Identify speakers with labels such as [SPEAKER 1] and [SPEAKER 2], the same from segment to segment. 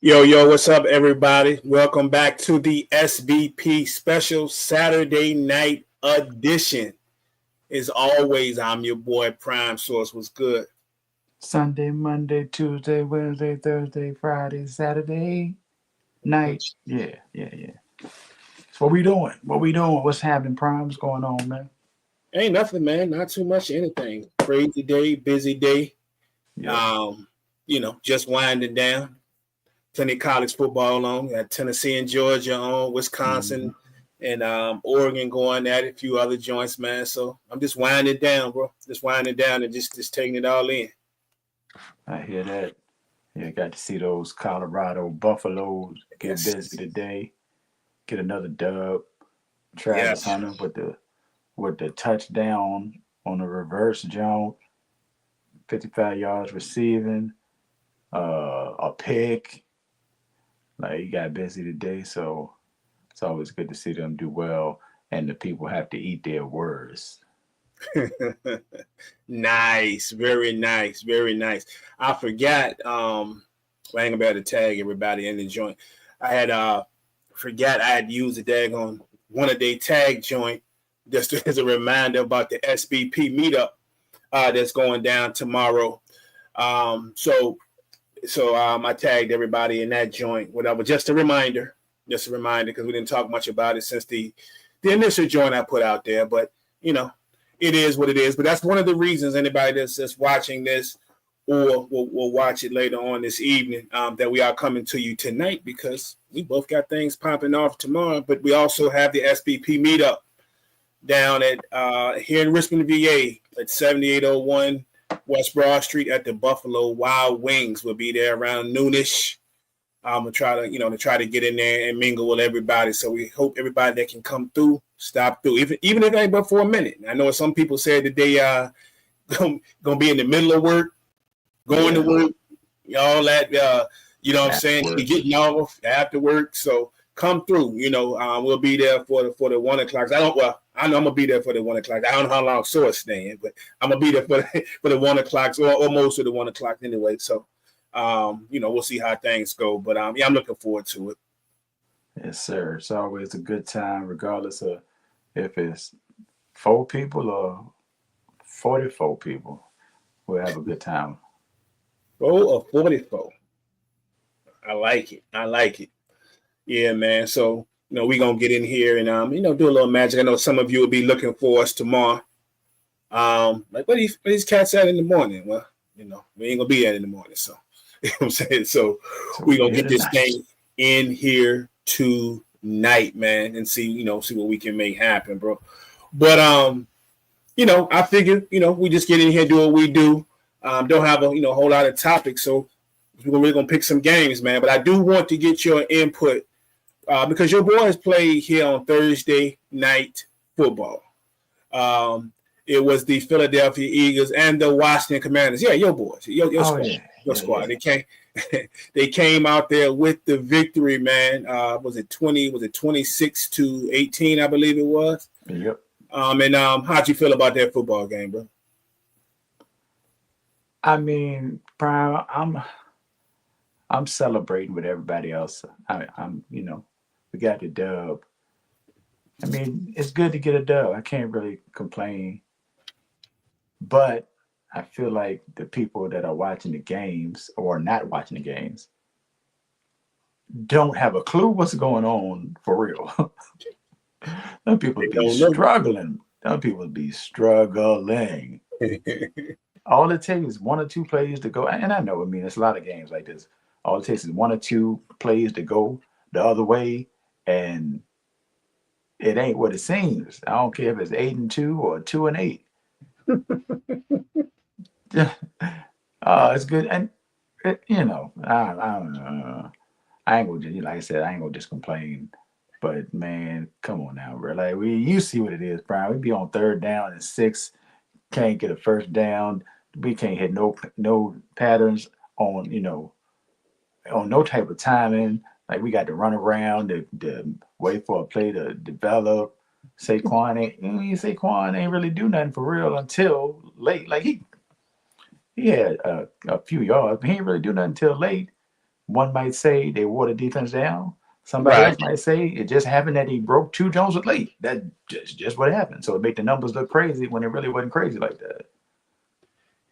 [SPEAKER 1] Yo, what's up, everybody? Welcome back to the SBP special Saturday night edition. As always, I'm your boy Prime Source. What's good?
[SPEAKER 2] Sunday, Monday, Tuesday, Wednesday, Thursday, Friday, Saturday night. Yeah. So what we doing? What we doing? What's happening? Prime's going on, man.
[SPEAKER 1] Ain't nothing, man. Not too much of anything. Crazy day, busy day.
[SPEAKER 2] Yep.
[SPEAKER 1] Um, just winding down. Plenty of college football on. Got Tennessee and Georgia on,
[SPEAKER 2] Mhm.
[SPEAKER 1] Wisconsin and Oregon going at it, a few other joints, man. So I'm just winding down, bro. Just winding down and just taking it all in.
[SPEAKER 2] I hear that. Yeah, got to see those Colorado Buffaloes get busy
[SPEAKER 1] Yes.
[SPEAKER 2] today. Get another dub. Travis
[SPEAKER 1] Yes.
[SPEAKER 2] Hunter with the touchdown on the reverse jump, 55 yards receiving, a pick. Like he got busy today, so it's always good to see them do well, and the people have to eat their words.
[SPEAKER 1] Nice, very nice, very nice. I forgot. I ain't gonna be able to tag everybody in the joint. I had forgot I had used the daggone one of their tag joint just as a reminder about the SBP meetup that's going down tomorrow. So I tagged everybody in that joint. Whatever, just a reminder because we didn't talk much about it since the initial joint I put out there. But you know, it is what it is. But that's one of the reasons anybody that's watching this or will watch it later on this evening that we are coming to you tonight because we both got things popping off tomorrow. But we also have the SBP meetup down at here in Richmond, VA at 7801 West Broad Street at the Buffalo Wild Wings. We'll be there around noonish. We'll try to get in there and mingle with everybody. So we hope everybody that can come through, stop through, even if it ain't but for a minute. I know some people said that they gonna be in the middle of work, going to
[SPEAKER 2] Yeah,
[SPEAKER 1] work, all that. You know what I'm
[SPEAKER 2] after
[SPEAKER 1] saying? Be
[SPEAKER 2] work.
[SPEAKER 1] getting off after work. So come through. We'll be there for the 1 o'clock. I know I'm gonna be there for the 1 o'clock. I don't know how long Source staying, but I'm gonna be there for the 1 o'clock or most of the 1 o'clock anyway. So, we'll see how things go. But yeah, I'm looking forward to it.
[SPEAKER 2] Yes, sir. It's always a good time, regardless of if it's 4 people or 44 people. We'll have a good time.
[SPEAKER 1] Roll of 44. I like it. I like it. Yeah, man. So we're gonna get in here and do a little magic. I know some of you will be looking for us tomorrow. Like what these cats at in the morning? Well, we ain't gonna be at in the morning. So you know what I'm saying? So
[SPEAKER 2] So
[SPEAKER 1] we're
[SPEAKER 2] we
[SPEAKER 1] gonna
[SPEAKER 2] here
[SPEAKER 1] get this
[SPEAKER 2] tonight.
[SPEAKER 1] thing in here tonight, man, and see what we can make happen, bro. But I figure, we just get in here, do what we do. Don't have a whole lot of topics, so we're really gonna pick some games, man. But I do want to get your input because your boys played here on Thursday night football. Um, it was the Philadelphia Eagles and the Washington Commanders. Yeah, your boys, your
[SPEAKER 2] Oh
[SPEAKER 1] squad,
[SPEAKER 2] yeah,
[SPEAKER 1] your
[SPEAKER 2] yeah,
[SPEAKER 1] squad.
[SPEAKER 2] yeah.
[SPEAKER 1] They came out there with the victory, man. Was it 20? Was it 26-18? I believe it was.
[SPEAKER 2] Yep.
[SPEAKER 1] And how'd you feel about that football game, bro?
[SPEAKER 2] I mean, Prime, I'm celebrating with everybody else. We got the dub. I mean, it's good to get a dub. I can't really complain, but I feel like the people that are watching the games or not watching the games don't have a clue what's going on for real. Some people
[SPEAKER 1] They
[SPEAKER 2] be
[SPEAKER 1] don't know.
[SPEAKER 2] struggling. Some people be struggling. All it takes is 1 or 2 plays to go. And I know, I mean, it's a lot of games like this. All it takes is 1 or 2 plays to go the other way, and it ain't what it seems. I don't care if it's 8-2 or 2-8. It's good, and I don't know. I ain't gonna just, like I said, I ain't gonna just complain. But man, come on now, bro. Like you see what it is, Brian. We be on 3rd down and 6, can't get a first down. We can't hit no patterns on on no type of timing. Like we got to run around to wait for a play to develop. Saquon ain't really do nothing for real until late. Like he had a few yards, but he ain't really do nothing until late. One might say they wore the defense down. Somebody
[SPEAKER 1] Right.
[SPEAKER 2] else might say it just happened that he broke 2 Jones with late. That just what happened. So it made the numbers look crazy when it really wasn't crazy like that.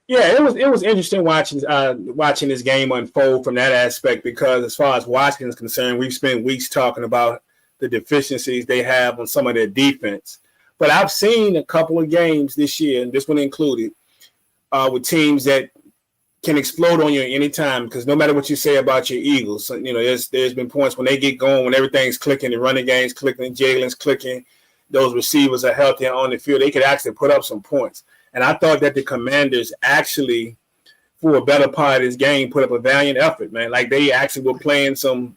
[SPEAKER 1] Yeah, it was interesting watching this game unfold from that aspect because as far as Washington is concerned, we've spent weeks talking about the deficiencies they have on some of their defense. But I've seen a couple of games this year, and this one included, with teams that can explode on you at any time because no matter what you say about your Eagles, there's been points when they get going, when everything's clicking, the running game's clicking, Jalen's clicking, those receivers are healthy on the field, they could actually put up some points. And I thought that the Commanders actually, for a better part of this game, put up a valiant effort, man. Like they actually were playing some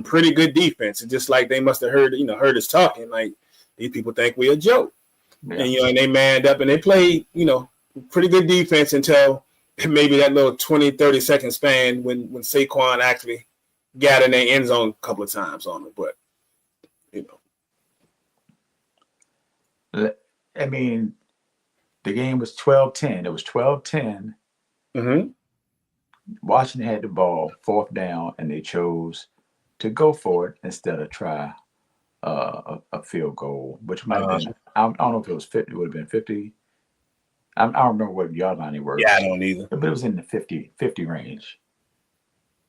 [SPEAKER 1] pretty good defense. It's just like they must have heard us talking. Like these people think we're a joke,
[SPEAKER 2] Yeah.
[SPEAKER 1] and they manned up and they played pretty good defense until maybe that little 20, 30-second span when Saquon actually got in their end zone a couple of times on it. But
[SPEAKER 2] I mean, the game was 12-10. It was 12-10.
[SPEAKER 1] Mm-hmm.
[SPEAKER 2] Washington had the ball, fourth down, and they chose to go for it instead of try a field goal, which might have been, I don't know if it was 50, it would have been 50. I don't remember what yard line it was.
[SPEAKER 1] Yeah, I don't either.
[SPEAKER 2] But it was in the 50 range.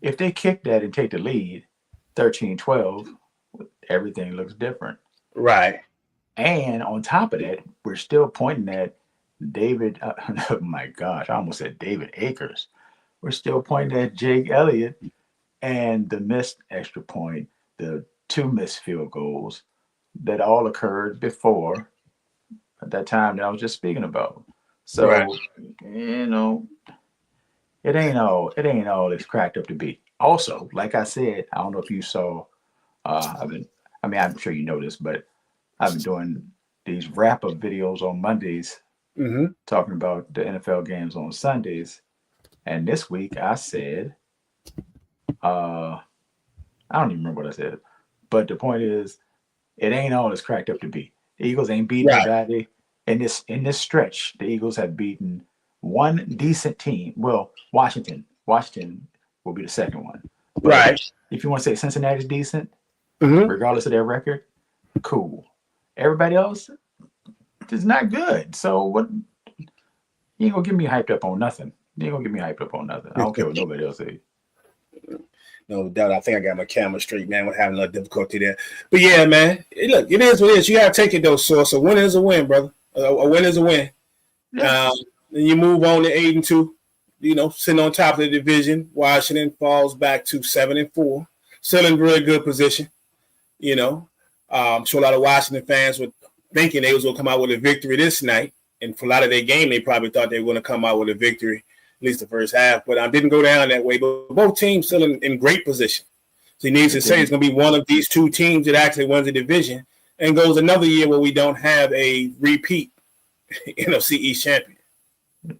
[SPEAKER 2] If they kick that and take the lead, 13-12, everything looks different.
[SPEAKER 1] Right.
[SPEAKER 2] And on top of that, we're still pointing at David, oh my gosh, I almost said David Akers. We're still pointing at Jake Elliott and the missed extra point, the 2 missed field goals that all occurred before at that time that I was just speaking about. So,
[SPEAKER 1] right.
[SPEAKER 2] It ain't all it's cracked up to be. Also, like I said, I don't know if you saw. I'm sure you know this, but I've been doing these wrap-up videos on Mondays, talking about the NFL games on Sundays. And this week I said, I don't even remember what I said, but the point is, it ain't all it's cracked up to be. The Eagles ain't beating nobody in this stretch. The Eagles have beaten one decent team. Well, Washington will be the second one. But if you want to say Cincinnati's decent, regardless of their record, cool. Everybody else is not good. So what? You ain't gonna get me hyped up on nothing. I don't care what nobody else says.
[SPEAKER 1] No doubt. I think I got my camera straight, man. We're having a little difficulty there. But yeah, man. Look, it is what it is. You gotta take it though, Source. A win is a win, brother. A win is a win. Yeah. Then you move on to 8-2. Sitting on top of the division. Washington falls back to 7-4. Still in really good position. I'm sure a lot of Washington fans were thinking they was going to come out with a victory this night. And for a lot of their game, they probably thought they were going to come out with a victory, at least the first half. But didn't go down that way. But both teams still in great position. So he needs to say it's going to be one of these two teams that actually wins the division and goes another year where we don't have a repeat NFC East champion.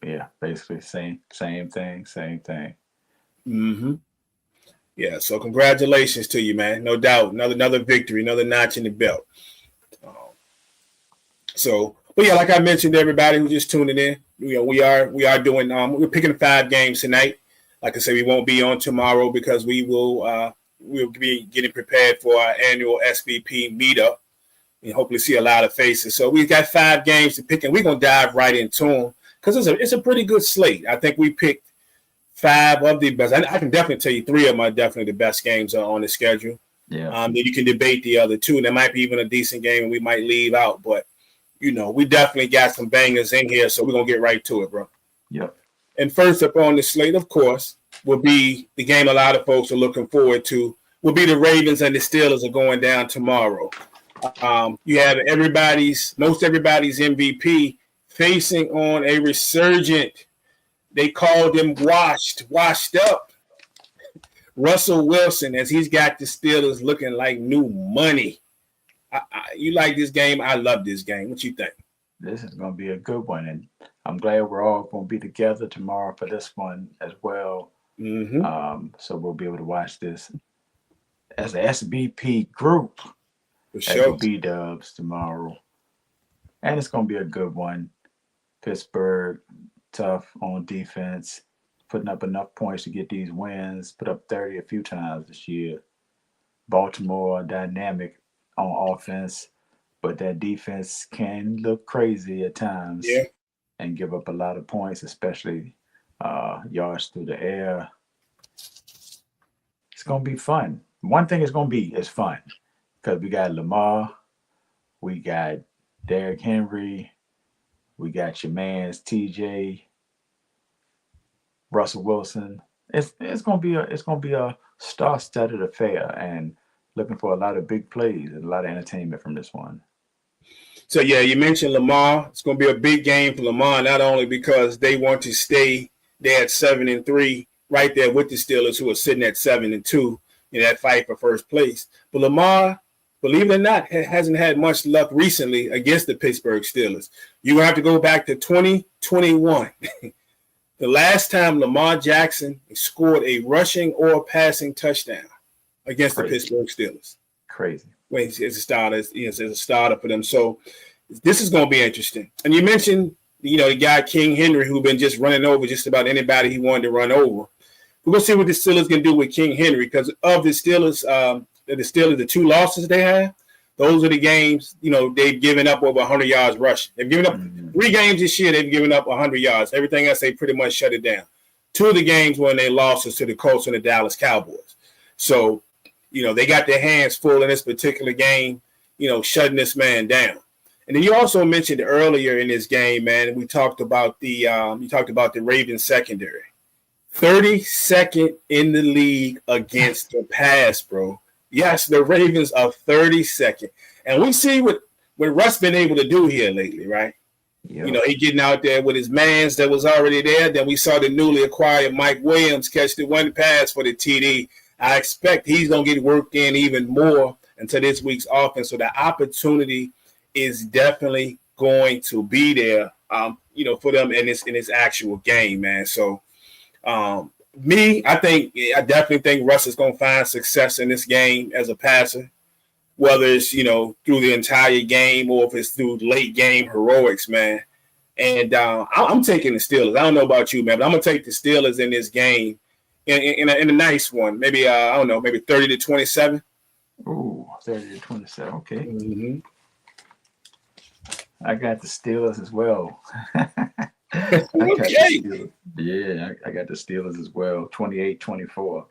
[SPEAKER 2] Yeah, basically same thing.
[SPEAKER 1] Mm-hmm. Yeah, so congratulations to you, man. No doubt. Another victory, another notch in the belt. But yeah, like I mentioned to everybody who's just tuning in, we are doing we're picking 5 games tonight. Like I said, we won't be on tomorrow because we'll be getting prepared for our annual SVP meetup and hopefully see a lot of faces. So we've got 5 games to pick, and we're gonna dive right into them because it's a pretty good slate. I think we picked 5 of the best. I can definitely tell you 3 of them are definitely the best games on the schedule.
[SPEAKER 2] Yeah.
[SPEAKER 1] Then you can debate the other 2. There might be even a decent game we might leave out, but we definitely got some bangers in here, so we're gonna get right to it, bro.
[SPEAKER 2] Yep.
[SPEAKER 1] And first up on the slate, of course, will be the game a lot of folks are looking forward to. Will be the Ravens and the Steelers are going down tomorrow. You have most everybody's MVP facing on a resurgent. They called him washed up. Russell Wilson, as he's got the Steelers looking like new money. You like this game? I love this game. What you think?
[SPEAKER 2] This is going to be a good one, and I'm glad we're all going to be together tomorrow for this one as well. So we'll be able to watch this as an SBP group at the B-Dubs tomorrow. And it's going to be a good one. Pittsburgh, tough on defense. putting up enough points to get these wins. Put up 30 a few times this year. Baltimore dynamic on offense, but that defense can look crazy at times
[SPEAKER 1] Yeah.
[SPEAKER 2] and give up a lot of points, especially yards through the air. It's gonna be fun. One thing it's gonna be is fun because we got Lamar, we got Derrick Henry, we got your man's TJ, Russell Wilson. It's gonna be a star-studded affair, and looking for a lot of big plays and a lot of entertainment from this one.
[SPEAKER 1] So yeah, you mentioned Lamar. It's going to be a big game for Lamar, not only because they want to stay there at 7-3, right there with the Steelers, who are sitting at 7-2 in that fight for first place. But Lamar, believe it or not, hasn't had much luck recently against the Pittsburgh Steelers. You're going to have to go back to 2021. The last time Lamar Jackson scored a rushing or passing touchdown against the Pittsburgh Steelers.
[SPEAKER 2] Crazy.
[SPEAKER 1] When as a starter, as a starter for them. So this is going to be interesting. And you mentioned, the guy King Henry, who's been just running over just about anybody he wanted to run over. We're going to see what the Steelers can do with King Henry, because of the Steelers, the 2 losses they have, those are the games, they've given up over 100 yards rushing. They've given up 3 games this year. They've given up 100 yards. Everything else, they pretty much shut it down. 2 of the games when they lost to the Colts and the Dallas Cowboys. So, they got their hands full in this particular game, shutting this man down. And then you also mentioned earlier in this game, man, we talked about the Ravens secondary. 32nd in the league against the pass, bro. Yes, the Ravens are 32nd. And we see what Russ been able to do here lately, right? Yep. He getting out there with his mans that was already there. Then we saw the newly acquired Mike Williams catch the one pass for the TD. I expect he's going to get worked in even more into this week's offense. So the opportunity is definitely going to be there, for them in this actual game, man. So, I definitely think Russ is going to find success in this game as a passer, whether it's, through the entire game or if it's through late game heroics, man. And I'm taking the Steelers. I don't know about you, man, but I'm going to take the Steelers in this game. In a nice one, maybe maybe 30-27.
[SPEAKER 2] Ooh, 30-27. Okay.
[SPEAKER 1] Mm-hmm.
[SPEAKER 2] I got the Steelers as well.
[SPEAKER 1] Okay.
[SPEAKER 2] I got the Steelers as well. 28-24.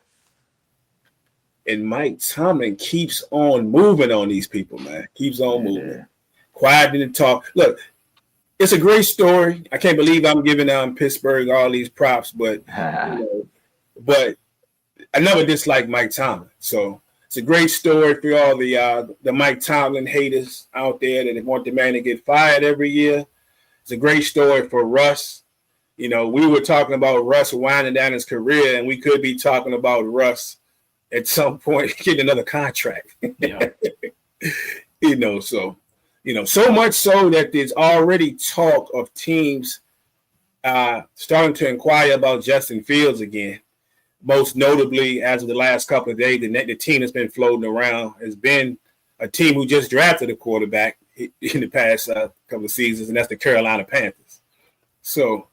[SPEAKER 1] And Mike Tomlin keeps on moving on these people, man. Keeps on moving. Quiet in the talk. Look, it's a great story. I can't believe I'm giving Pittsburgh all these props, but but I never disliked Mike Tomlin. So it's a great story for all the Mike Tomlin haters out there that want the man to get fired every year. It's a great story for Russ. We were talking about Russ winding down his career, and we could be talking about Russ at some point getting another contract.
[SPEAKER 2] Yeah.
[SPEAKER 1] So much so that there's already talk of teams starting to inquire about Justin Fields again. Most notably, as of the last couple of days, the team that's been floating around has been a team who just drafted a quarterback in the past couple of seasons, and that's the Carolina Panthers. So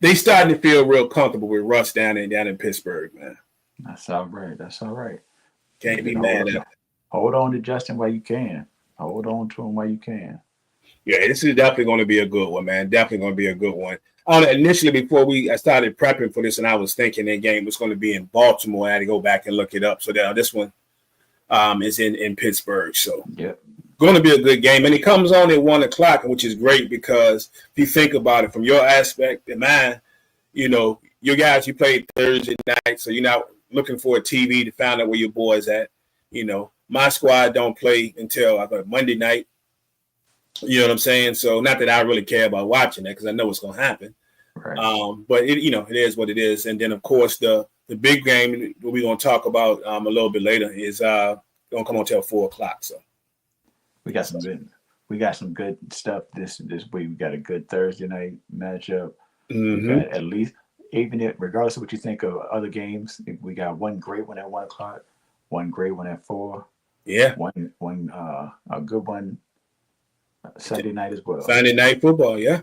[SPEAKER 1] they starting to feel real comfortable with Russ down in Pittsburgh, man.
[SPEAKER 2] That's all right.
[SPEAKER 1] Can't be mad at it.
[SPEAKER 2] Hold on to Justin while you can. Hold on to him while you can.
[SPEAKER 1] Yeah, this is definitely going to be a good one, man. Definitely going to be a good one. Initially, before I started prepping for this, and I was thinking that game was going to be in Baltimore. I had to go back and look it up. So this one is in Pittsburgh. So going to be a good game. And it comes on at 1 o'clock, which is great because if you think about it from your aspect and mine, your guys, you played Thursday night, so you're not looking for a TV to find out where your boys at. My squad don't play until Monday night. You know what I'm saying? So not that I really care about watching that because I know what's going to happen.
[SPEAKER 2] Right.
[SPEAKER 1] But it is what it is. And then of course the big game that we're going to talk about a little bit later is going to come on till 4 o'clock. So
[SPEAKER 2] we got some good stuff this week. We got a good Thursday night matchup.
[SPEAKER 1] Mm-hmm.
[SPEAKER 2] We got at least, regardless of what you think of other games, we got one great one at 1 o'clock, one great one at 4.
[SPEAKER 1] Yeah.
[SPEAKER 2] One a good one Sunday night as well.
[SPEAKER 1] Sunday night football, yeah.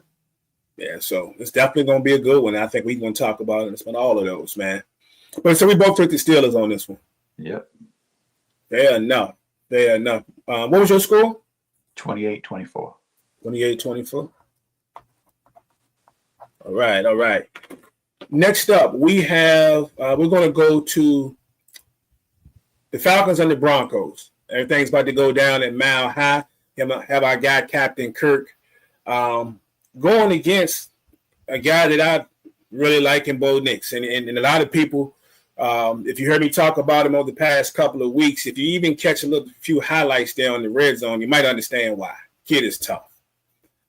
[SPEAKER 1] Yeah, so it's definitely going to be a good one. I think we're going to talk about it. It's been all of those, man. But so we both took the Steelers on this one.
[SPEAKER 2] Yep.
[SPEAKER 1] Fair enough. Fair enough. What was your score?
[SPEAKER 2] 28-24.
[SPEAKER 1] 28-24. All right, all right. Next up, we have we're going to go to the Falcons and the Broncos. Everything's about to go down at Mile High. Have our guy Captain Kirk going against a guy that I really like in Bo Nix, and a lot of people. If you heard me talk about him over the past couple of weeks, if you even catch a few highlights there on the red zone, you might understand why. Kid is tough.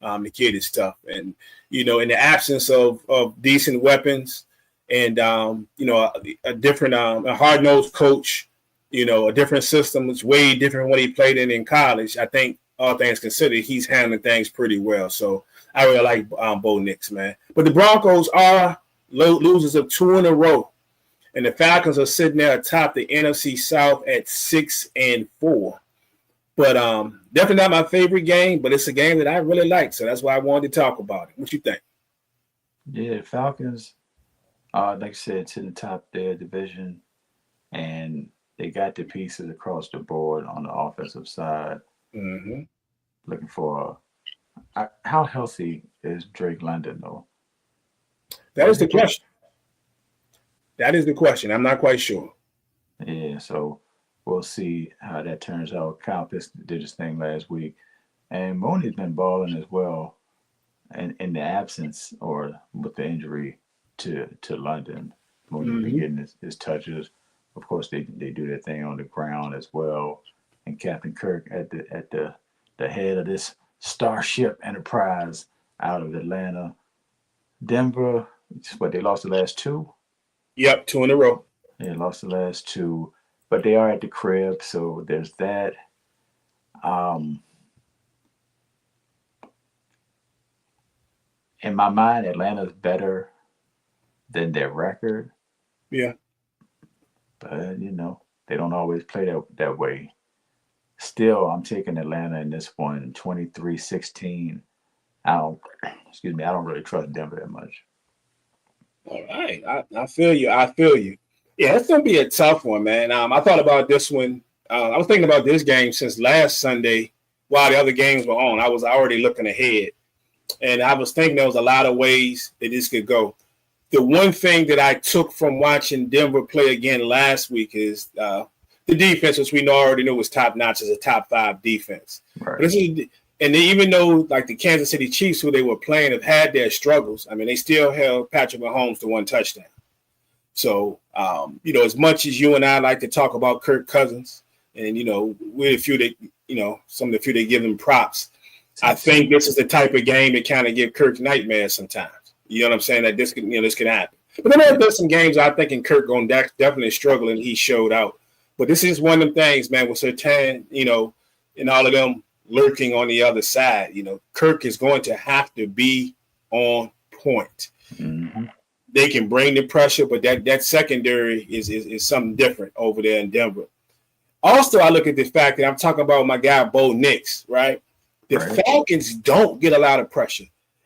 [SPEAKER 1] The kid is tough. And, in the absence of decent weapons and, a different, a hard-nosed coach, a different system, it's way different than what he played in college. I think, all things considered, he's handling things pretty well. So I really like Bo Nix, man. But the Broncos are losers of 2 in a row. And the Falcons are sitting there atop the NFC South at 6-4. But definitely not my favorite game, but it's a game that I really like. So that's why I wanted to talk about it. What you think?
[SPEAKER 2] Yeah, the Falcons, like I said, to the top of their division, and they got the pieces across the board on the offensive side.
[SPEAKER 1] Mm-hmm.
[SPEAKER 2] Looking for how healthy is Drake London, though?
[SPEAKER 1] That is the question. That is the question. I'm not quite sure.
[SPEAKER 2] Yeah, so we'll see how that turns out. Kyle did his thing last week. And Mooney's been balling as well in the absence or with the injury to London. Mooney's been getting his touches. Of course, they do their thing on the ground as well. And Captain Kirk at the head of this Starship Enterprise out of Atlanta. Denver, they lost the last 2?
[SPEAKER 1] Yep, 2 in a row.
[SPEAKER 2] They lost the last 2, but they are at the crib, so there's that. In my mind, Atlanta's better than their record.
[SPEAKER 1] Yeah.
[SPEAKER 2] But, they don't always play that way. Still, I'm taking Atlanta in this one, 23-16. I don't really trust Denver that much.
[SPEAKER 1] All right. I feel you. Yeah, it's going to be a tough one, man. I thought about this one. I was thinking about this game since last Sunday while the other games were on. I was already looking ahead. And I was thinking there was a lot of ways that this could go. The one thing that I took from watching Denver play again last week is the defense, which we already knew was top-notch, as a top-5 defense.
[SPEAKER 2] Right.
[SPEAKER 1] And even though, like, the Kansas City Chiefs, who they were playing, have had their struggles, I mean, they still held Patrick Mahomes to 1 touchdown. So, as much as you and I like to talk about Kirk Cousins, and, we're a few that, some of the few that give him props, I think this is the type of game that kind of give Kirk nightmares sometimes. You know what I'm saying? That this can happen. But then there's some games I think in Kirk going definitely struggling. He showed out. But this is one of them things, man, with Sertan, and all of them lurking on the other side. Kirk is going to have to be on point.
[SPEAKER 2] Mm-hmm.
[SPEAKER 1] They can bring the pressure, but that secondary is something different over there in Denver. Also, I look at the fact that I'm talking about my guy Bo Nix, right? The Falcons don't get a lot of pressure.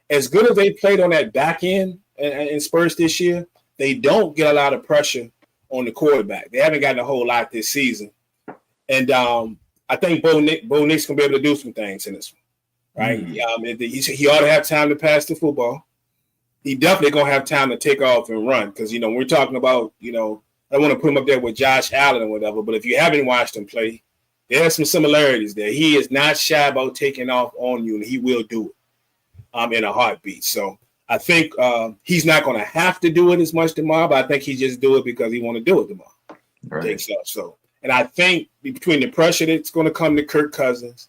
[SPEAKER 1] As good as they played on that back end in Spurs this year, they don't get a lot of pressure on the quarterback. They haven't gotten a whole lot this season. And I think Bo Nix can be able to do some things in this one, right? He ought to have time to pass the football. He definitely going to have time to take off and run because, we're talking about, I don't want to put him up there with Josh Allen or whatever, but if you haven't watched him play, there are some similarities there. He is not shy about taking off on you, and he will do it in a heartbeat. So I think he's not going to have to do it as much tomorrow, but I think he just do it because he want to do it tomorrow.
[SPEAKER 2] Right.
[SPEAKER 1] So, and I think between the pressure that's going to come to Kirk Cousins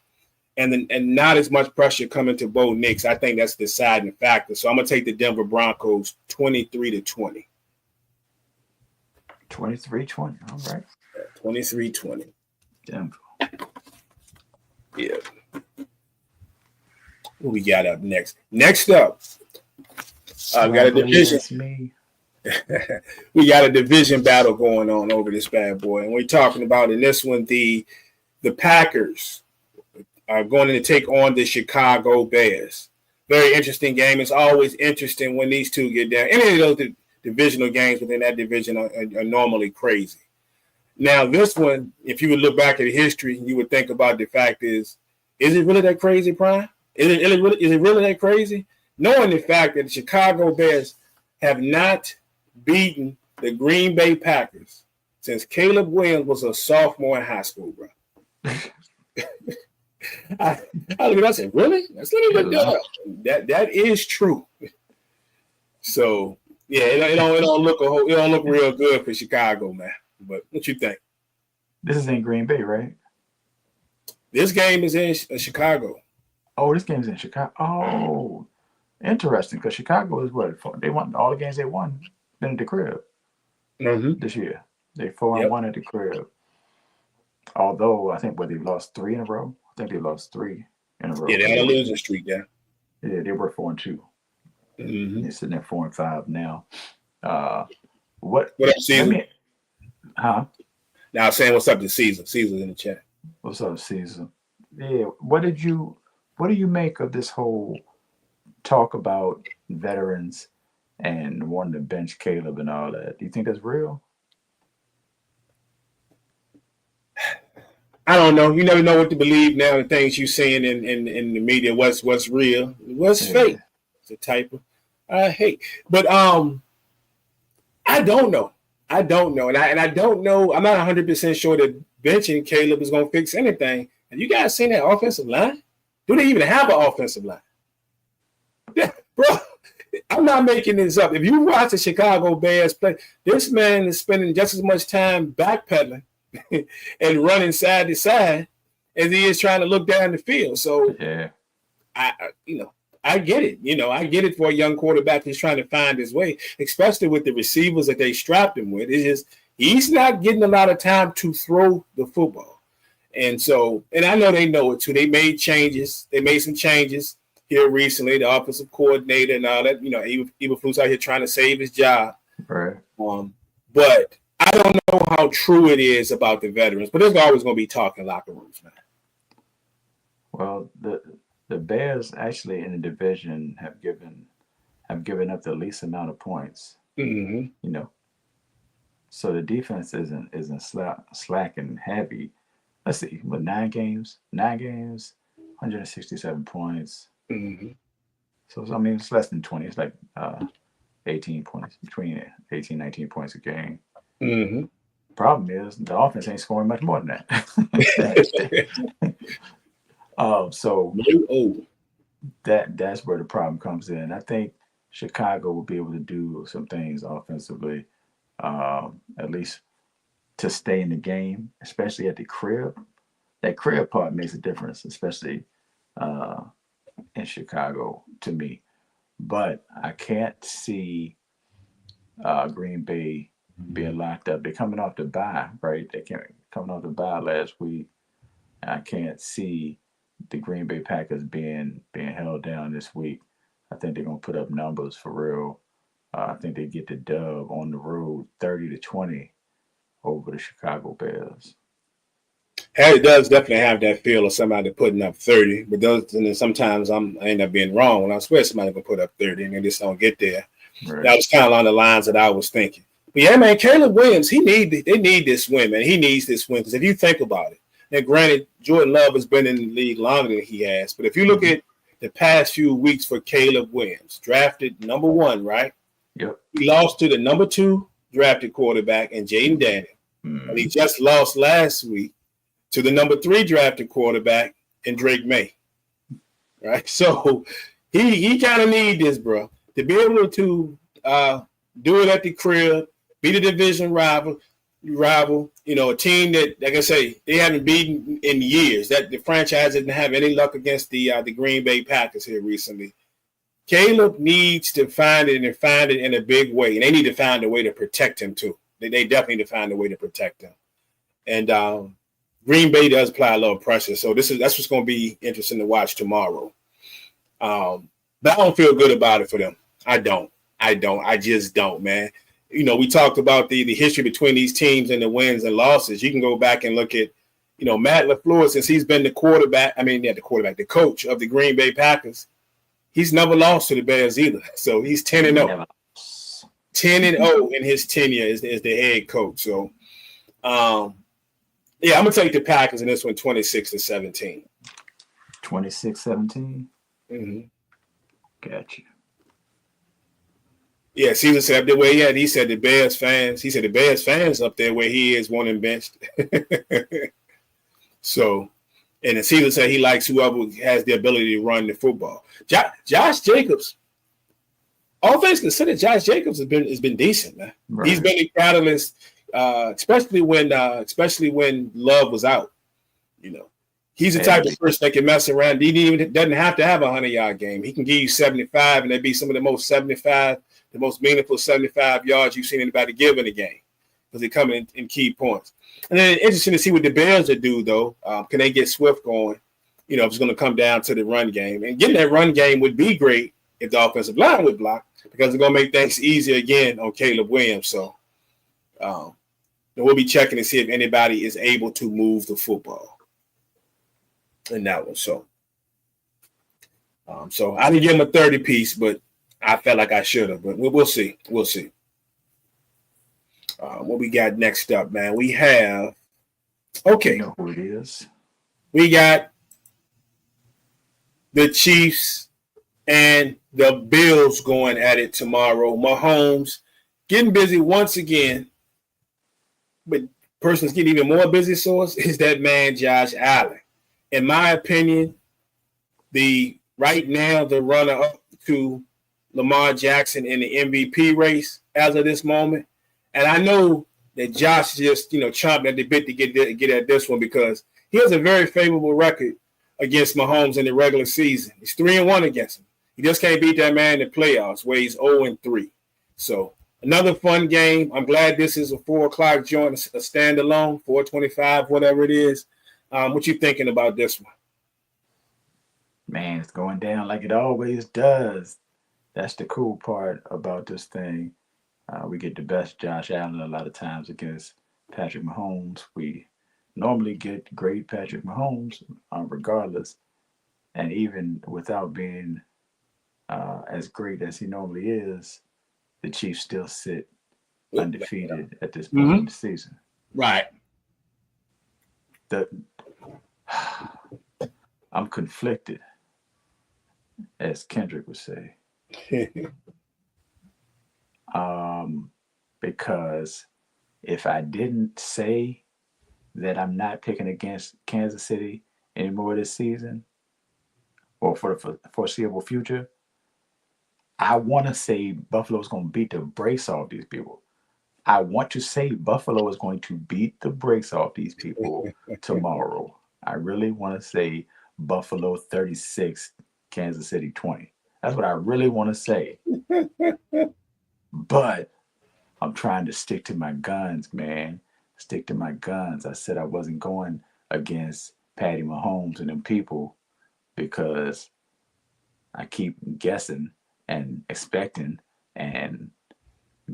[SPEAKER 1] and not as much pressure coming to Bo Nix, I think that's the deciding factor. So I'm going to take the Denver Broncos 23-20.
[SPEAKER 2] 23-20. All right.
[SPEAKER 1] 23-20.
[SPEAKER 2] Denver.
[SPEAKER 1] Yeah. What we got up next? Next up, we got a division. We got a division battle going on over this bad boy, and we're talking about in this one the Packers are going to take on the Chicago Bears. Very interesting game. It's always interesting when these two get down. Any of those divisional games within that division are normally crazy. Now, this one, if you would look back at history, you would think about the fact is it really that crazy, Prime? Is it really that crazy? Knowing the fact that the Chicago Bears have not beaten the Green Bay Packers since Caleb Williams was a sophomore in high school, bro. I looked at I said, really? That's literally that is true. So yeah, it don't look real good for Chicago, man. But what you think?
[SPEAKER 2] This is in Green Bay, right?
[SPEAKER 1] This game is in Chicago.
[SPEAKER 2] Oh, this game's in Chicago. Oh, interesting. Because Chicago is what? They won all the games they won been at the crib this year. They 4-1 at the crib. Although I think they've lost 3 in a row. I think they lost 3 in a row.
[SPEAKER 1] Yeah, they had a losing streak there.
[SPEAKER 2] Yeah, they were 4-2. They're sitting at 4-5 now. What
[SPEAKER 1] up, Caesar?
[SPEAKER 2] Huh?
[SPEAKER 1] Now saying what's up to Caesar. Caesar's in the chat.
[SPEAKER 2] What's up, Caesar? Yeah. What do you make of this whole talk about veterans and wanting to bench Caleb and all that? Do you think that's real?
[SPEAKER 1] I don't know. You never know what to believe now. The things you're seeing in the media, what's real, what's fake. It's a type of I hate. But I don't know. And I don't know. I'm not 100% sure that benching Caleb is going to fix anything. Have you guys seen that offensive line? Do they even have an offensive line? Yeah, bro, I'm not making this up. If you watch the Chicago Bears play, this man is spending just as much time backpedaling and running side to side as he is trying to look down the field. So
[SPEAKER 2] yeah,
[SPEAKER 1] I get it. I get it for a young quarterback who's trying to find his way, especially with the receivers that they strapped him with. It's just he's not getting a lot of time to throw the football. And I know they know it too. They made changes. They made some changes here recently, the offensive coordinator and all that. Eberflus out here trying to save his job.
[SPEAKER 2] Right.
[SPEAKER 1] But I don't know how true it is about the veterans. But there's always going to be talk in locker rooms, man.
[SPEAKER 2] Well, the Bears actually in the division have given up the least amount of points.
[SPEAKER 1] Mm-hmm.
[SPEAKER 2] So the defense isn't slacking heavy. Let's see, with 9 games, 167 points.
[SPEAKER 1] Mm-hmm.
[SPEAKER 2] So I mean, it's less than 20. It's like 18 points, between 18 19 points a game.
[SPEAKER 1] Mm-hmm.
[SPEAKER 2] Problem is the offense ain't scoring much more than that. So that's where the problem comes in. I think Chicago will be able to do some things offensively, at least to stay in the game, especially at the crib. That crib part makes a difference, especially in Chicago to me. But I can't see Green Bay being locked up. They're coming off the bye, right? Coming off the bye last week. I can't see the Green Bay Packers being held down this week. I think they're gonna put up numbers for real. I think they get the dub on the road, 30-20 over the Chicago Bears.
[SPEAKER 1] It does definitely have that feel of somebody putting up 30, but sometimes I end up being wrong when I swear somebody gonna put up 30 and they just don't get there.
[SPEAKER 2] Right.
[SPEAKER 1] That was kind of along the lines that I was thinking. But yeah, man, Caleb Williams, they need this win, man. He needs this win because if you think about it, now granted, Jordan Love has been in the league longer than he has, but if you look at the past few weeks for Caleb Williams, drafted number 1, right?
[SPEAKER 2] Yep.
[SPEAKER 1] He lost to the number 2 drafted quarterback in Jaden Daniels. And he just lost last week to the number 3 drafted quarterback in Drake May. Right? So he kind of need this, bro, to be able to do it at the crib, be the division rival, a team that, like I say, they haven't beaten in years. That the franchise didn't have any luck against the Green Bay Packers here recently. Caleb needs to find it in a big way, and they need to find a way to protect him too. They definitely need to find a way to protect him. And Green Bay does apply a little pressure, so that's what's going to be interesting to watch tomorrow. But I don't feel good about it for them. I don't. I just don't, man. We talked about the history between these teams and the wins and losses. You can go back and look at, Matt LaFleur, since he's been the coach of the Green Bay Packers. he's never lost to the Bears either. So he's 10-0. 10-0 in his tenure as the head coach. So, yeah, I'm going to take the Packers in this one 26-17.
[SPEAKER 2] 26-17?
[SPEAKER 1] Mm-hmm.
[SPEAKER 2] Got you.
[SPEAKER 1] Yeah, Caesar said the way he said the Bears fans up there where he is want him benched. So, and Caesar said he likes whoever has the ability to run the football. Josh Jacobs, all things considered, Josh Jacobs has been decent, man. Right. He's been a catalyst, especially when Love was out. You know, he's the type of person that can mess around. He doesn't have to have a 100-yard game. He can give you 75, and that'd be some of the most meaningful 75 yards you've seen anybody give in a game because they come in key points. And then interesting to see what the Bears will do, though. Can they get Swift going? You know, if it's going to come down to the run game. And getting that run game would be great if the offensive line would block because it's going to make things easier again on Caleb Williams. So we'll be checking to see if anybody is able to move the football in that one. So I didn't give him a 30 piece, but I felt like I should have. But we'll see. We'll see. What we got next up, man? We have
[SPEAKER 2] You know who it is.
[SPEAKER 1] We got the Chiefs and the Bills going at it tomorrow. Mahomes getting busy once again, but person's getting even more busy source is that man Josh Allen. In my opinion, right now the runner up to Lamar Jackson in the MVP race as of this moment. And I know that Josh just, chomped at the bit to get at this one because he has a very favorable record against Mahomes in the regular season. He's 3-1 against him. He just can't beat that man in the playoffs where he's 0-3. So another fun game. I'm glad this is a 4:00 joint, a standalone, 4:25, whatever it is. What you thinking about this one?
[SPEAKER 2] Man, it's going down like it always does. That's the cool part about this thing. We get the best Josh Allen a lot of times against Patrick Mahomes. We normally get great Patrick Mahomes regardless. And even without being as great as he normally is, the Chiefs still sit undefeated at this point in the season.
[SPEAKER 1] Right.
[SPEAKER 2] I'm conflicted, as Kendrick would say. Because if I didn't say that I'm not picking against Kansas City anymore this season or for the foreseeable future, I want to say Buffalo's going to beat the brakes off these people. I want to say Buffalo is going to beat the brakes off these people tomorrow. I really want to say Buffalo 36, Kansas City 20. That's what I really want to say. But I'm trying to stick to my guns, man. Stick to my guns. I said I wasn't going against Patty Mahomes and them people because I keep guessing and expecting and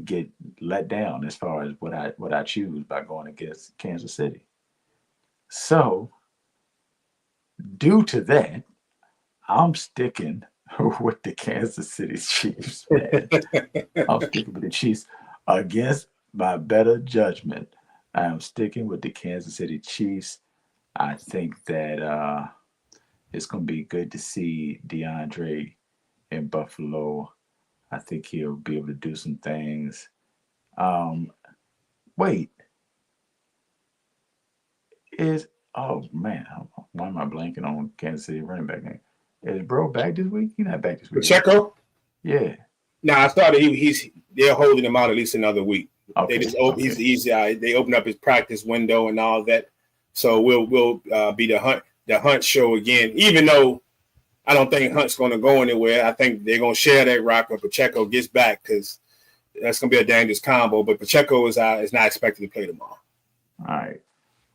[SPEAKER 2] get let down as far as what I choose by going against Kansas City. So, due to that, I'm sticking with the Kansas City Chiefs, man. I'm sticking with the Chiefs against my better judgment. I am sticking with the Kansas City Chiefs. I think that it's going to be good to see DeAndre in Buffalo. I think he'll be able to do some things. Wait. Oh, man. Why am I blanking on Kansas City running back name? Is Bro back this week? He's not back this week.
[SPEAKER 1] Pacheco?
[SPEAKER 2] Yeah.
[SPEAKER 1] No, I thought they're holding him out at least another week.
[SPEAKER 2] Okay.
[SPEAKER 1] They just they open up his practice window and all that. So we'll be the Hunt show again. Even though I don't think Hunt's going to go anywhere, I think they're going to share that rock when Pacheco gets back because that's going to be a dangerous combo. But Pacheco is not expected to play tomorrow.
[SPEAKER 2] All right.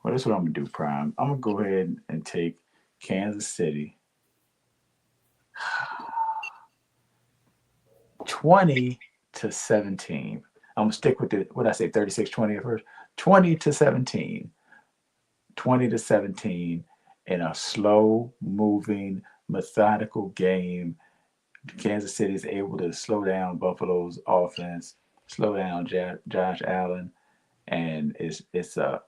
[SPEAKER 2] Well, that's what I'm going to do, Prime. I'm going to go ahead and take Kansas City 20-17. I'm going to stick with what I say, 36-20 at first. 20-17. 20-17 in a slow-moving, methodical game. Kansas City is able to slow down Buffalo's offense, slow down Josh Allen, and it's a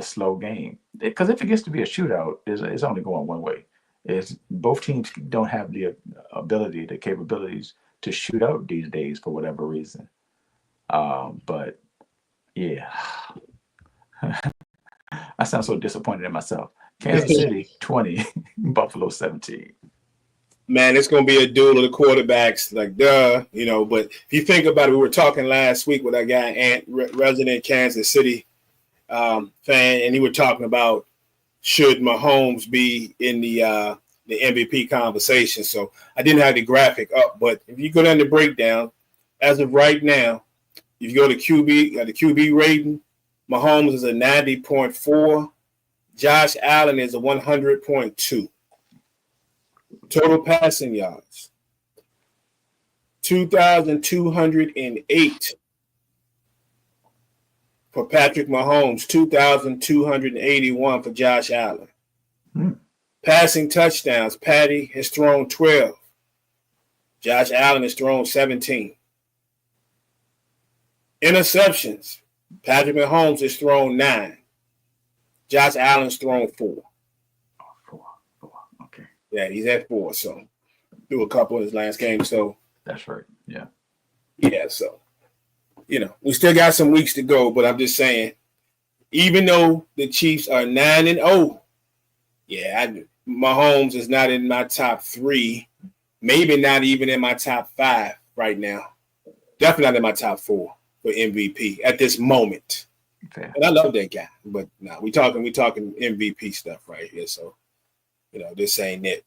[SPEAKER 2] slow game. Because if it gets to be a shootout, it's only going one way. Is both teams don't have the ability, the capabilities to shoot out these days for whatever reason. But yeah, I sound so disappointed in myself. Kansas City 20, Buffalo 17.
[SPEAKER 1] Man, it's going to be a duel of the quarterbacks, like duh, But if you think about it, we were talking last week with that guy, resident Kansas City fan, and he were talking about should Mahomes be in the MVP conversation. So I didn't have the graphic up, but if you go down the breakdown, as of right now, if you go to the QB rating, Mahomes is a 90.4, Josh Allen is a 100.2. Total passing yards, 2,208 for Patrick Mahomes, 2,281 for Josh Allen. Passing touchdowns, Patty has thrown 12. Josh Allen has thrown 17. Interceptions, Patrick Mahomes has thrown 9. Josh Allen's thrown 4.
[SPEAKER 2] Okay.
[SPEAKER 1] Yeah, he's at 4, so threw a couple in his last game. So
[SPEAKER 2] that's right. Yeah.
[SPEAKER 1] Yeah, so we still got some weeks to go, but I'm just saying, even though the Chiefs are 9-0, Mahomes is not in my top 3, maybe not even in my top 5 right now. Definitely not in my top 4 for MVP at this moment.
[SPEAKER 2] Fair.
[SPEAKER 1] And I love that guy, but no, we talking MVP stuff right here. So, this ain't it.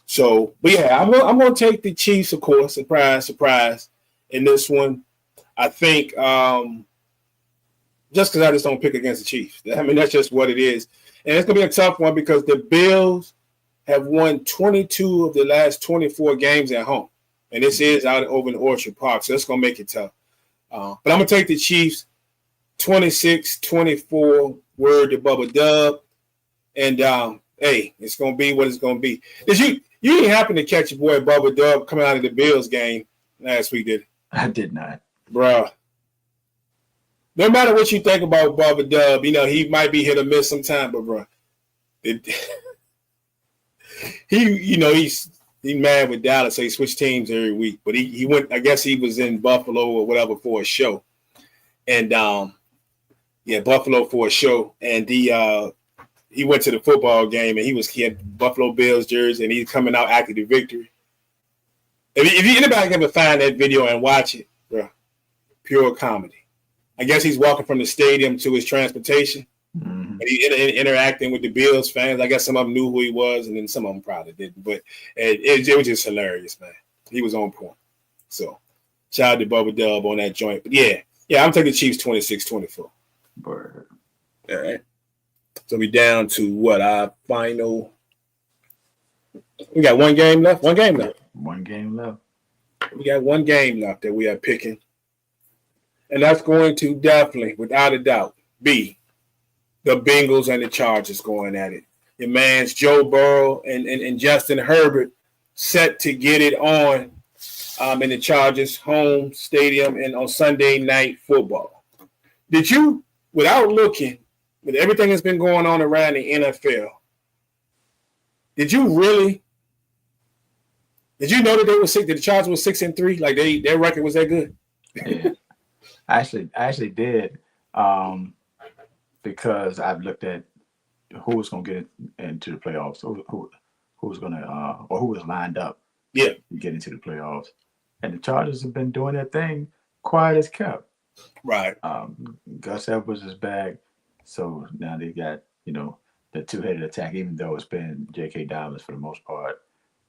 [SPEAKER 1] So, but yeah, I'm gonna take the Chiefs, of course. Surprise, surprise. In this one, I think just because I just don't pick against the Chiefs. I mean, that's just what it is, and it's gonna be a tough one because the Bills have won 22 of the last 24 games at home, and this is out over in Orchard Park, so it's gonna make it tough. But I'm gonna take the Chiefs 26-24. Word to Bubba Dub, and hey, it's gonna be what it's gonna be. Did you didn't happen to catch your boy Bubba Dub coming out of the Bills game last week, did you?
[SPEAKER 2] I did not.
[SPEAKER 1] Bruh. No matter what you think about Bubba Dub, he might be hit or miss sometime, but bruh, he's mad with Dallas, so he switched teams every week. But he went, I guess he was in Buffalo or whatever for a show. And Buffalo for a show. And he went to the football game and he had Buffalo Bills jersey and he's coming out after the victory. If anybody can ever find that video and watch it, bro, pure comedy. I guess he's walking from the stadium to his transportation, and he's interacting with the Bills fans. I guess some of them knew who he was, and then some of them probably didn't. But it was just hilarious, man. He was on point. So, shout out to Bubba Dub on that joint. But yeah, I'm taking the Chiefs 26-24.
[SPEAKER 2] Word.
[SPEAKER 1] All right. So we down to what, our final? We got one game left.
[SPEAKER 2] One game left.
[SPEAKER 1] We got one game left that we are picking. And that's going to definitely, without a doubt, be the Bengals and the Chargers going at it. Your man's Joe Burrow and Justin Herbert set to get it on in the Chargers' home stadium and on Sunday Night Football. Did you, without looking, with everything that's been going on around the NFL, did you know that they were sick? That the Chargers were 6-3? Like their record was that good?
[SPEAKER 2] Yeah, I actually did, because I've looked at who was going to get into the playoffs, who was going to, or who was lined up, to get into the playoffs, and the Chargers have been doing their thing, quiet as kept.
[SPEAKER 1] Right.
[SPEAKER 2] Gus Edwards is back, so now they got the two-headed attack. Even though it's been J.K. Dobbins for the most part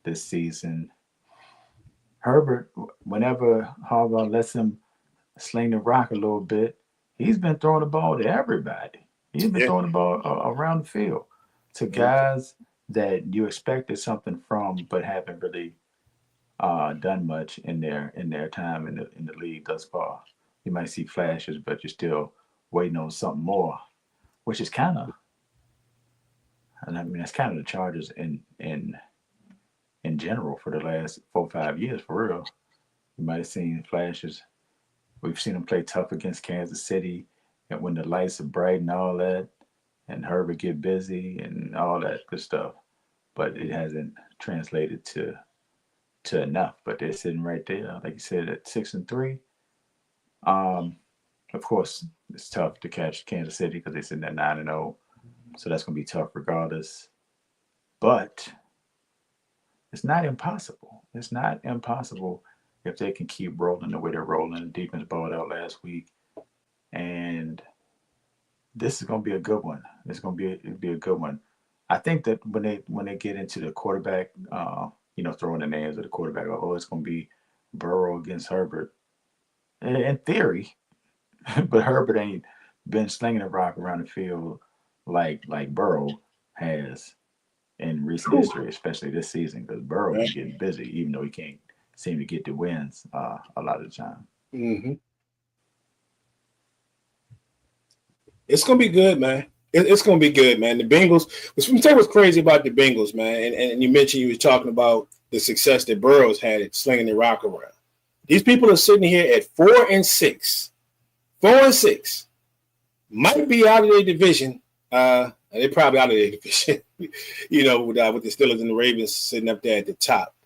[SPEAKER 2] this season. Herbert, whenever Harbaugh lets him sling the rock a little bit, he's been throwing the ball to everybody. He's been throwing the ball around the field to guys that you expected something from, but haven't really done much in their time in the league thus far. You might see flashes, but you're still waiting on something more, which is kind of, and I mean that's kind of the Chargers in in general for the last 4 or 5 years, for real. You might have seen flashes. We've seen them play tough against Kansas City, and when the lights are bright and all that, and Herbert get busy and all that good stuff. But it hasn't translated to enough. But they're sitting right there, like you said, at 6-3. Um, of course, it's tough to catch Kansas City because they're sitting at 9-0, so that's gonna be tough regardless. But it's not impossible. It's not impossible if they can keep rolling the way they're rolling. The defense balled out last week, and this is gonna be a good one. It'll be a good one. I think that when they get into the quarterback, throwing the names of the quarterback, oh, it's gonna be Burrow against Herbert. In theory, but Herbert ain't been slinging the rock around the field like Burrow has in recent
[SPEAKER 1] Whew,
[SPEAKER 2] history, especially this season, because Burrow
[SPEAKER 1] man.
[SPEAKER 2] been getting busy, even though he can't seem to get the wins a lot of the time.
[SPEAKER 1] Hmm. It's gonna be good, man. It's gonna be good, man. The Bengals. Let me tell you what's crazy about the Bengals, man. And you mentioned you were talking about the success that Burrows had at slinging the rock around. These people are sitting here at 4-6. 4-6 might be out of their division. They're probably out of their division. With the Steelers and the Ravens sitting up there at the top.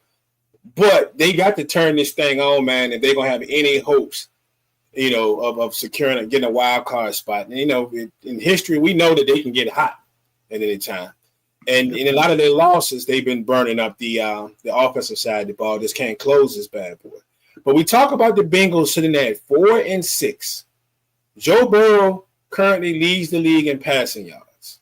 [SPEAKER 1] But they got to turn this thing on, man. If they're gonna have any hopes of securing and getting a wild card spot. And, in history, we know that they can get hot at any time. And
[SPEAKER 2] Yep.
[SPEAKER 1] in a lot of their losses, they've been burning up the offensive side of the ball. Just can't close this bad boy. But we talk about the Bengals sitting there at 4-6. Joe Burrow currently leads the league in passing yards.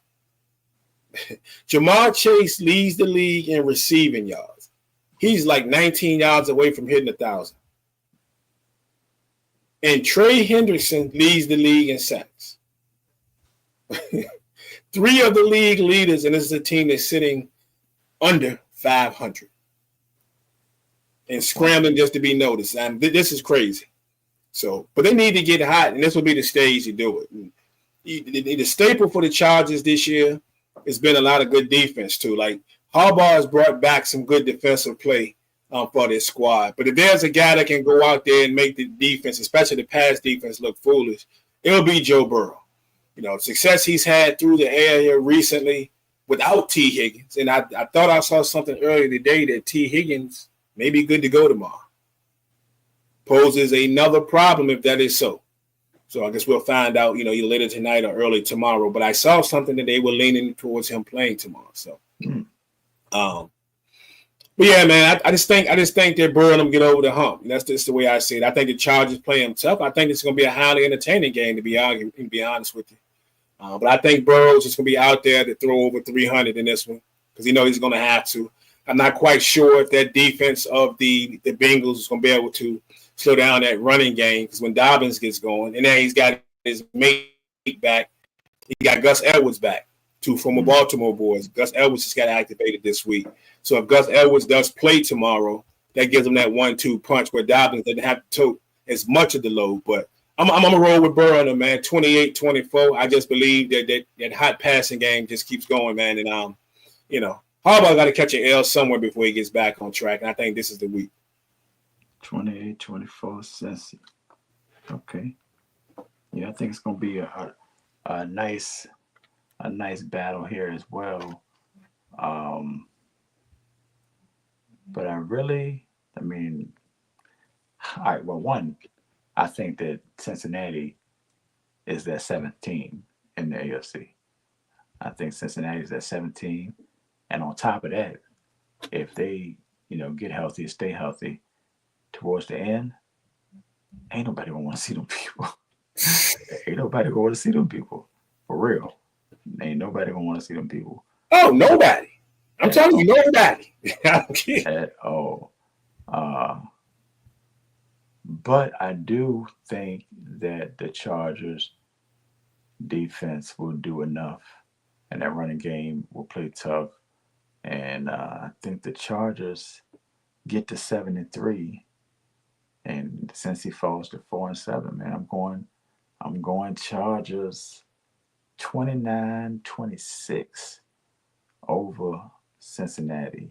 [SPEAKER 1] Jamar Chase leads the league in receiving yards. He's like 19 yards away from hitting 1,000. And Trey Hendrickson leads the league in sacks. Three of the league leaders, and this is a team that's sitting under 500 and scrambling just to be noticed. And this is crazy. So, but they need to get hot, and this will be the stage to do it. And the staple for the Chargers this year has been a lot of good defense too. Like Harbaugh has brought back some good defensive play for this squad. But if there's a guy that can go out there and make the defense, especially the pass defense, look foolish, it'll be Joe Burrow. Success he's had through the air here recently without T. Higgins. And I thought I saw something earlier today that T. Higgins may be good to go tomorrow. Poses another problem if that is so. So I guess we'll find out, either later tonight or early tomorrow. But I saw something that they were leaning towards him playing tomorrow. So, but yeah, man, I just think they're burning them get over the hump. And that's just the way I see it. I think the Chargers play them tough. I think it's going to be a highly entertaining game, to be honest with you. But I think Burrow's just going to be out there to throw over 300 in this one because he's going to have to. I'm not quite sure if that defense of the Bengals is going to be able to slow down that running game because when Dobbins gets going, and then he's got his mate back, he got Gus Edwards back, two former Baltimore boys. Gus Edwards just got activated this week. So if Gus Edwards does play tomorrow, that gives him that 1-2 punch where Dobbins doesn't have to tote as much of the load. But I'm going to roll with Burrow on him, man. 28-24. I just believe that hot passing game just keeps going, man. And, Harbaugh got to catch an L somewhere before he gets back on track. And I think this is the week.
[SPEAKER 2] 28-24 Cincy. Okay. Yeah, I think it's going to be a nice battle here as well. But all right, well, one, I think that Cincinnati is that 7th team in the AFC. I think Cincinnati is that 7th team. And on top of that, if they, get healthy, stay healthy towards the end, ain't nobody gonna want to see them people. Ain't nobody gonna want to see them people. For real. Ain't nobody gonna want to see them people.
[SPEAKER 1] Oh, nobody. I'm telling you, nobody.
[SPEAKER 2] At all. But I do think that the Chargers defense will do enough and that running game will play tough. And I think the Chargers get to 7-3. And since he falls to 4-7, man, I'm going Chargers 29-26 over Cincinnati.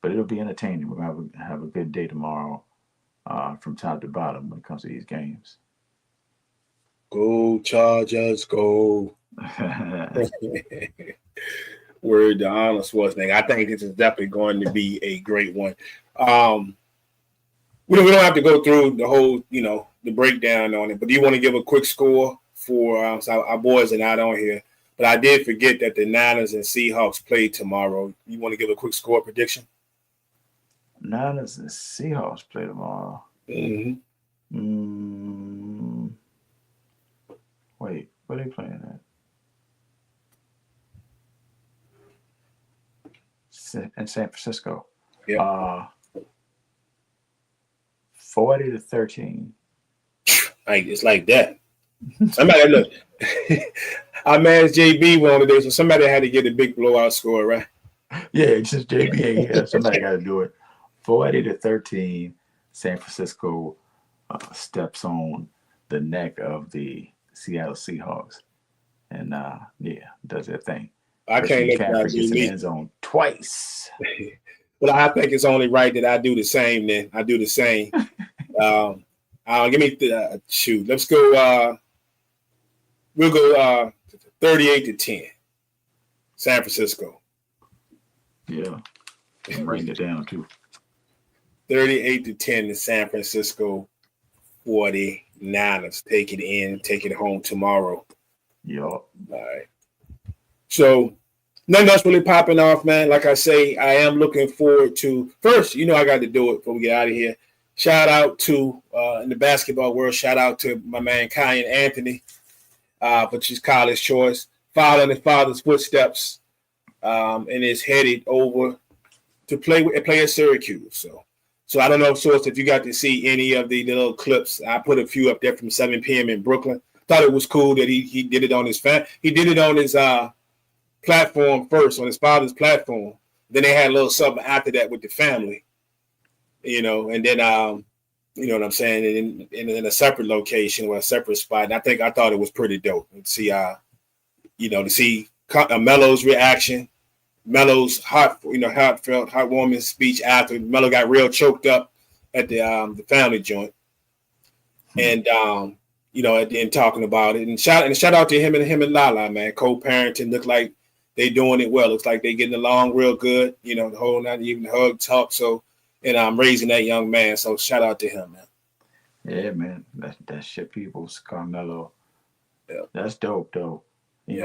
[SPEAKER 2] but it'll be entertaining. We're gonna have a good day tomorrow, from top to bottom when it comes to these games.
[SPEAKER 1] Go Chargers, go. Word to Arnold Schwarzenegger. I think this is definitely going to be a great one. Um, we don't have to go through the whole, the breakdown on it, but do you want to give a quick score for so our boys are not on here? But I did forget that the Niners and Seahawks play tomorrow. You want to give a quick score prediction?
[SPEAKER 2] Niners and Seahawks play tomorrow.
[SPEAKER 1] Mm-hmm.
[SPEAKER 2] Wait, where are they playing at? In San Francisco.
[SPEAKER 1] Yeah.
[SPEAKER 2] 40-13.
[SPEAKER 1] It's like that. Somebody look. Our man's JB won today, so somebody had to get a big blowout score, right?
[SPEAKER 2] Yeah, just JB. Yeah, somebody got to do it. 40-13. San Francisco steps on the neck of the Seattle Seahawks, and does their thing.
[SPEAKER 1] I can't let
[SPEAKER 2] McCaffrey gets in the end zone twice.
[SPEAKER 1] Well, I think it's only right that I do the same. Then I do the same. Give me the shoot. Let's go. We'll go 38-10. San Francisco.
[SPEAKER 2] Yeah, I'm writing it down too.
[SPEAKER 1] 38-10 to San Francisco 49ers. Take it home tomorrow.
[SPEAKER 2] Yep.
[SPEAKER 1] All right. So nothing else really popping off, man. Like I say, I am looking forward to first, I got to do it before we get out of here. Shout out to in the basketball world, shout out to my man Kyan Anthony, for his college choice, following his father's footsteps, and is headed over to play at Syracuse. So I don't know, Source, if you got to see any of the little clips. I put a few up there from 7 p.m. in Brooklyn. Thought it was cool that he did it on his platform first, on his father's platform. Then they had a little something after that with the family, and then you know what I'm saying, in a separate location or a separate spot. And I thought it was pretty dope to see to see Melo's reaction. Melo's heartfelt, heartwarming speech after Melo got real choked up at the family joint, and and talking about it, and shout out to him and Lala, man, co-parenting. Look like they doing it well. Looks like they getting along real good. The whole not even hug talk. So, and I'm raising that young man. So shout out to him, man.
[SPEAKER 2] Yeah, man, that shit. People's Carmelo.
[SPEAKER 1] Yeah.
[SPEAKER 2] That's dope, though.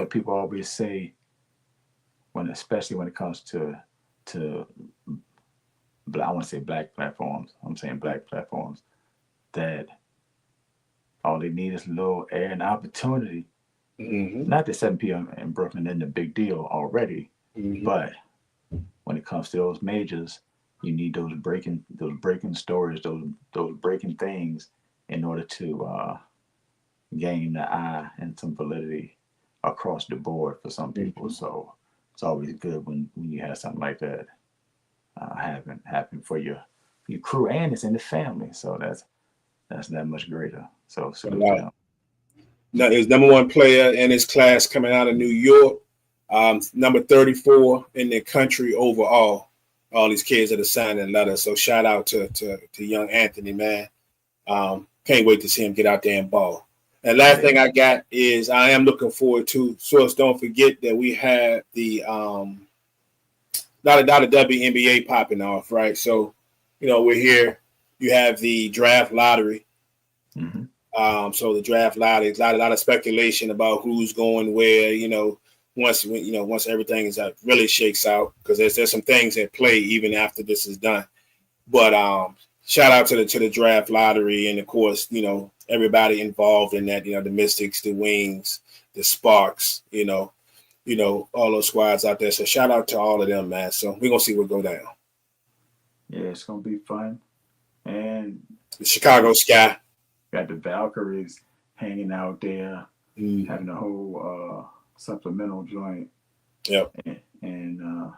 [SPEAKER 2] People always say, especially when it comes to I want to say black platforms. I'm saying black platforms, that all they need is a little air and opportunity.
[SPEAKER 1] Mm-hmm.
[SPEAKER 2] Not that 7 p.m. in Brooklyn isn't a big deal already, but when it comes to those majors, you need those breaking stories, those breaking things, in order to gain the eye and some validity across the board for some people. So it's always good when you have something like that happen for your crew, and it's in the family. So that's that much greater. So salute to them.
[SPEAKER 1] Now, his number one player in his class coming out of New York, number 34 in the country overall. All these kids that are signing letters. So shout out to young Anthony, man. Can't wait to see him get out there and ball. And last thing I got is I am looking forward to. Source, don't forget that we have the WNBA popping off, right? So, we're here. You have the draft lottery.
[SPEAKER 2] Mm-hmm.
[SPEAKER 1] So the draft lottery, a lot of speculation about who's going where. Once everything is really shakes out, because there's some things at play even after this is done. But shout out to the draft lottery, and of course, everybody involved in that. The Mystics, the Wings, the Sparks, all those squads out there. So shout out to all of them, man. So we're gonna see what go down.
[SPEAKER 2] Yeah, it's gonna be fun. And
[SPEAKER 1] The Chicago Sky.
[SPEAKER 2] Got the Valkyries hanging out there, having a whole supplemental joint.
[SPEAKER 1] Yep.
[SPEAKER 2] And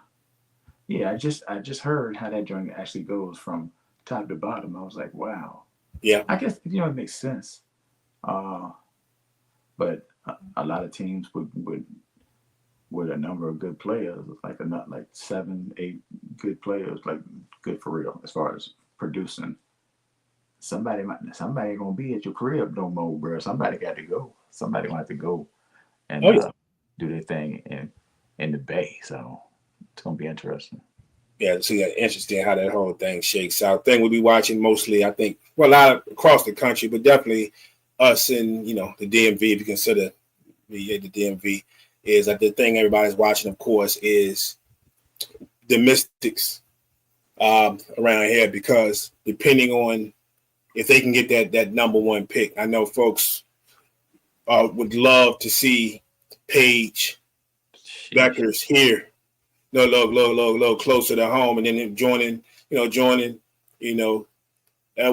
[SPEAKER 2] I just heard how that joint actually goes from top to bottom. I was like, wow.
[SPEAKER 1] Yeah.
[SPEAKER 2] I guess it makes sense. But a lot of teams with a number of good players, like 7, 8 good players, like good for real, as far as producing. Somebody ain't gonna be at your crib no more, bro. Somebody got to go. Somebody gonna have to go and
[SPEAKER 1] Oh yeah.
[SPEAKER 2] do their thing in the Bay. So it's gonna be interesting.
[SPEAKER 1] Yeah, so yeah, interesting how that whole thing shakes out. Thing we'll be watching mostly, I think, well, a lot across the country, but definitely us in the DMV. If you consider the DMV, is that the thing everybody's watching, of course, is the Mystics around here because depending on if they can get that number one pick, I know folks would love to see Paige Beckers here. No, little closer to home, and then joining, that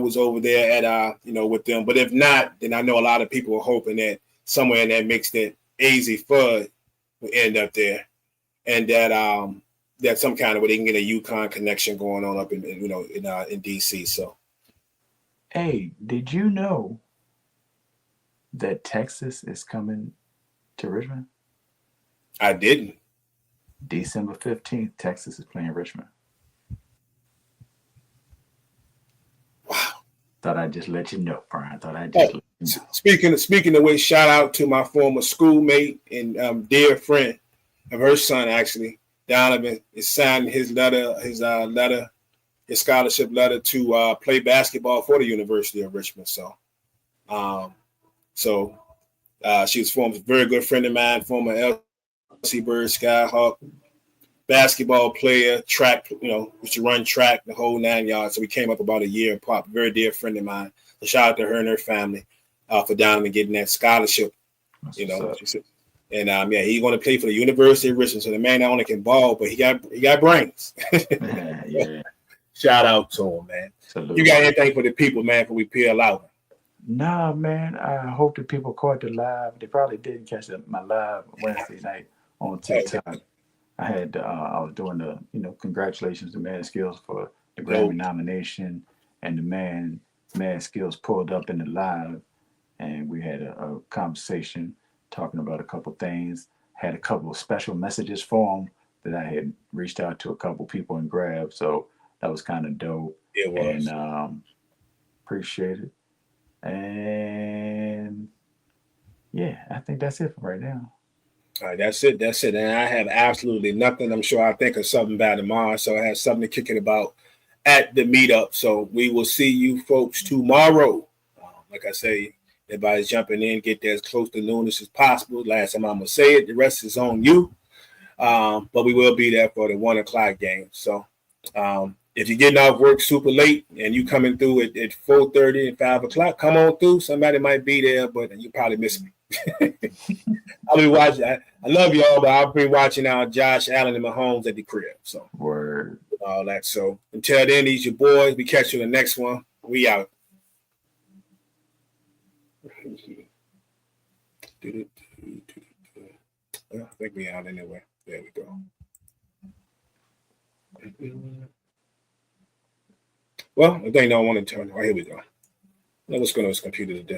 [SPEAKER 1] was over there at with them. But if not, then I know a lot of people are hoping that somewhere in that mix that AZ Fudd will end up there, and that some kind of way they can get a UConn connection going on up in DC. So,
[SPEAKER 2] hey, did you know that Texas is coming to Richmond?
[SPEAKER 1] I didn't.
[SPEAKER 2] December 15th, Texas is playing Richmond.
[SPEAKER 1] Wow.
[SPEAKER 2] Thought I'd just let you know, Brian. Thought I'd just let you
[SPEAKER 1] know. Speaking of which, shout out to my former schoolmate and dear friend of her son, actually. Donovan is signing his scholarship letter to play basketball for the University of Richmond. So, she was a very good friend of mine, former LC Bird Skyhawk basketball player, track, used to run track the whole 9 yards. So we came up about a year apart. Very dear friend of mine. So shout out to her and her family for Donovan getting that scholarship. And he's going to play for the University of Richmond. So the man not only can ball, but he got brains.
[SPEAKER 2] yeah.
[SPEAKER 1] Shout out to him, man.
[SPEAKER 2] Salute.
[SPEAKER 1] You got anything for the people, man, before we peel out?
[SPEAKER 2] Nah, man. I hope that people caught the live. They probably didn't catch my live Wednesday night on TikTok. I was doing the, congratulations to Mad Skills for the Grammy nomination, and the Mad Skills pulled up in the live, and we had a conversation talking about a couple things. Had a couple of special messages for him that I had reached out to a couple people and grabbed. So that was kind of dope.
[SPEAKER 1] It was.
[SPEAKER 2] And appreciate it. And yeah, I think that's it for right now.
[SPEAKER 1] All right, that's it. And I have absolutely nothing. I'm sure I'll think of something by tomorrow. So I have something to kick it about at the meetup. So we will see you folks tomorrow. Like I say, everybody's jumping in, get there as close to noon as possible. Last time I'm going to say it. The rest is on you. But we will be there for the 1 o'clock game. So if you're getting off work super late and you coming through at 4:30 and 5 o'clock, come on through. Somebody might be there, but you probably miss me. I'll be watching. I love y'all, but I'll be watching Josh Allen and Mahomes at the crib. So
[SPEAKER 2] word,
[SPEAKER 1] all that. So until then, these your boys. We catch you in the next one. We out. I think we out anyway. There we go. Well, I think I want to turn. Here we go. Let's go to this computer today.